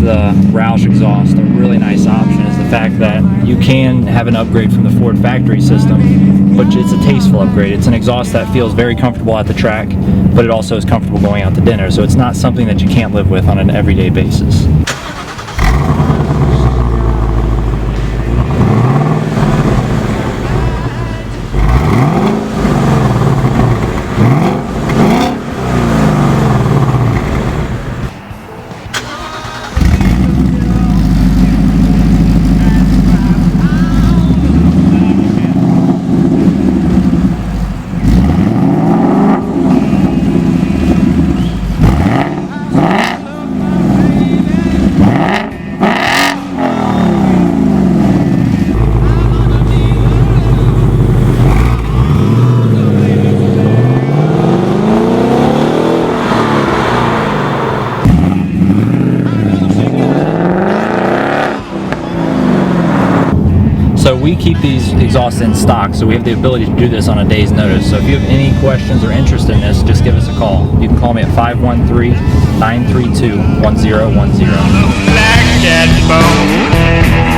the ROUSH exhaust a really nice option is the fact that you can have an upgrade from the Ford factory system, but it's a tasteful upgrade. It's an exhaust that feels very comfortable at the track, but it also is comfortable going out to dinner, so it's not something that you can't live with on an everyday basis. So we keep these exhausts in stock, so we have the ability to do this on a day's notice. So if you have any questions or interest in this, just give us a call. You can call me at 513-932-1010.